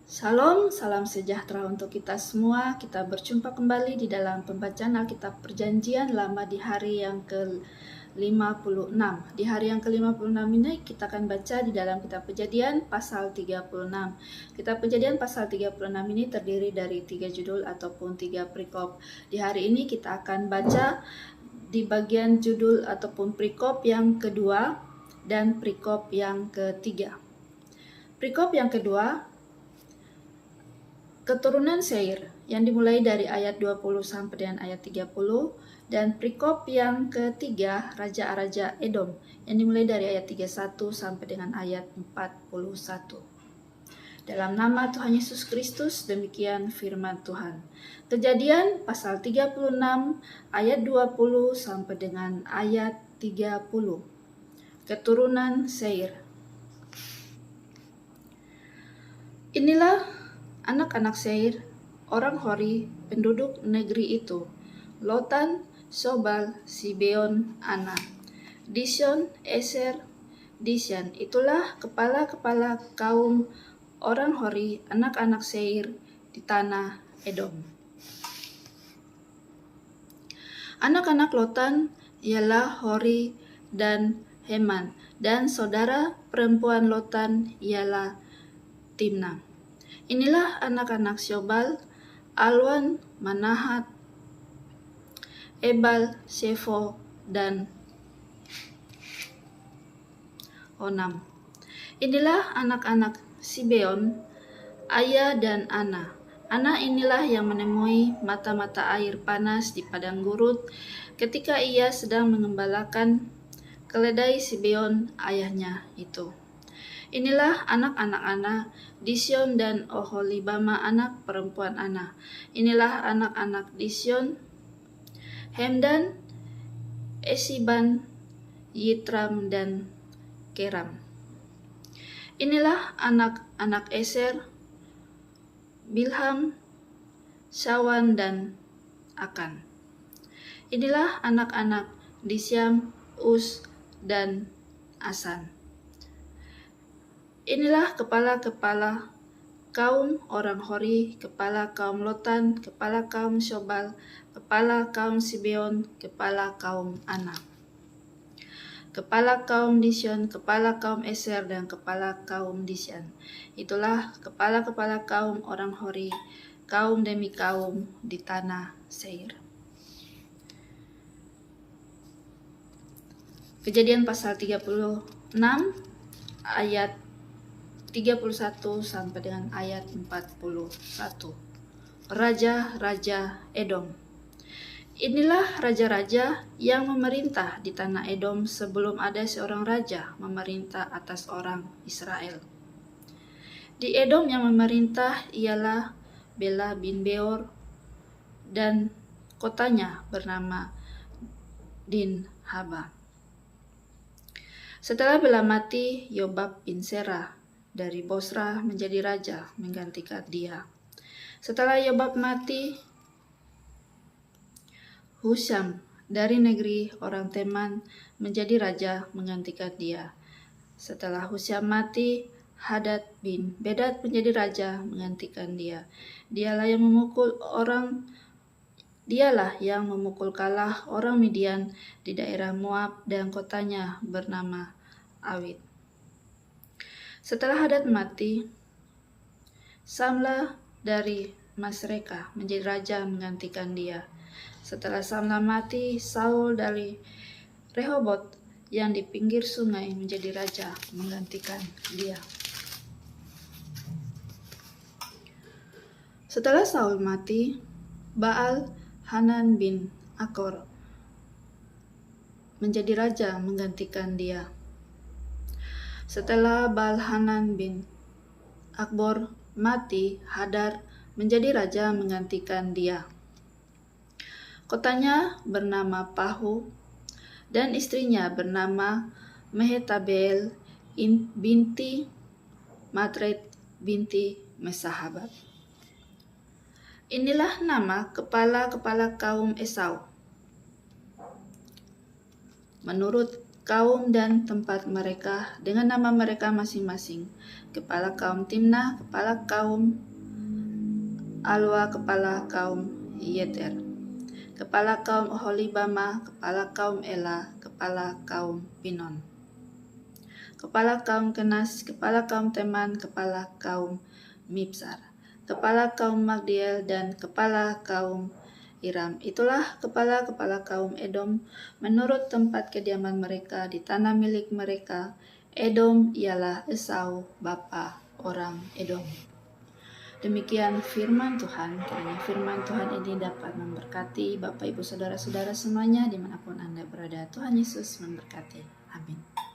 Salam sejahtera untuk kita semua. Kita berjumpa kembali di dalam pembacaan Alkitab Perjanjian Lama di hari yang ke-56. Di hari yang ke-56 ini kita akan baca di dalam kitab Kejadian pasal 36. Kitab Kejadian pasal 36 ini terdiri dari 3 judul ataupun 3 perikop. Di hari ini kita akan baca di bagian judul ataupun perikop yang kedua dan perikop yang ketiga. Perikop yang kedua, keturunan Seir, yang dimulai dari ayat 20 sampai dengan ayat 30, dan perikop yang ketiga, Raja-Raja Edom, yang dimulai dari ayat 31 sampai dengan ayat 41. Dalam nama Tuhan Yesus Kristus, demikian firman Tuhan. Kejadian pasal 36 ayat 20 sampai dengan ayat 30. Keturunan Seir. Inilah anak-anak Seir, orang Hori, penduduk negeri itu: Lotan, Sobal, Sibeon, Ana, Dishon, Eser, Dishan. Itulah kepala-kepala kaum orang Hori, anak-anak Seir di tanah Edom. Anak-anak Lotan ialah Hori dan Heman, dan saudara perempuan Lotan ialah Timna. Inilah anak-anak Syobal, Alwan, Manahat, Ebal, Shefo, dan Onam. Inilah anak-anak Sibeon, Aya dan Ana. Ana inilah yang menemui mata-mata air panas di padang gurun ketika ia sedang mengembalakan keledai Sibeon ayahnya itu. Inilah anak-anak Ana, Dishon dan Oholibama anak perempuan Ana. Inilah anak-anak Dishon, Hemdan, Esiban, Yitram, dan Keram. Inilah anak-anak Eser, Bilham, Shawan, dan Akan. Inilah anak-anak Disyam, Us, dan Asan. Inilah kepala-kepala kaum orang Hori, kepala kaum Lotan, kepala kaum Shobal, kepala kaum Sibeon, kepala kaum Ana, kepala kaum Dishon, kepala kaum Eser, dan kepala kaum Dishan. Itulah kepala-kepala kaum orang Hori, kaum demi kaum di tanah Seir. Kejadian pasal 36 ayat 31 sampai dengan ayat 41. Raja-raja Edom. Inilah raja-raja yang memerintah di tanah Edom sebelum ada seorang raja memerintah atas orang Israel. Di Edom yang memerintah ialah Bela bin Beor, dan kotanya bernama Dinhaba. Setelah Bela mati, Yobab bin Serah dari Bosra menjadi raja menggantikan dia. Setelah Yobab mati, Husham dari negeri orang Teman menjadi raja menggantikan dia. Setelah Husham mati, Hadad bin Bedad menjadi raja menggantikan dia. Dialah yang memukul kalah orang Midian di daerah Moab, dan kotanya bernama Awit. Setelah Hadad mati, Samla dari Masreka menjadi raja menggantikan dia. Setelah Samla mati, Saul dari Rehobot yang di pinggir sungai menjadi raja menggantikan dia. Setelah Saul mati, Baal Hanan bin Akor menjadi raja menggantikan dia. Setelah Baal-Hanan bin Akbor mati, Hadar menjadi raja menggantikan dia. Kotanya bernama Pahu, dan istrinya bernama Mehetabel binti Matred binti Mesahabat. Inilah nama kepala-kepala kaum Esau menurut kaum dan tempat mereka dengan nama mereka masing-masing. Kepala kaum Timnah, kepala kaum Alwa, kepala kaum Yeter, kepala kaum Oholibama, kepala kaum Ela, kepala kaum Pinon, kepala kaum Kenas, kepala kaum Teman, kepala kaum Mibsar, kepala kaum Magdiel, dan kepala kaum Iram. Itulah kepala-kepala kaum Edom menurut tempat kediaman mereka di tanah milik mereka. Edom ialah Esau, bapa orang Edom. Demikian firman Tuhan. Kiranya firman Tuhan ini dapat memberkati Bapak Ibu Saudara-saudara semuanya dimanapun Anda berada. Tuhan Yesus memberkati. Amin.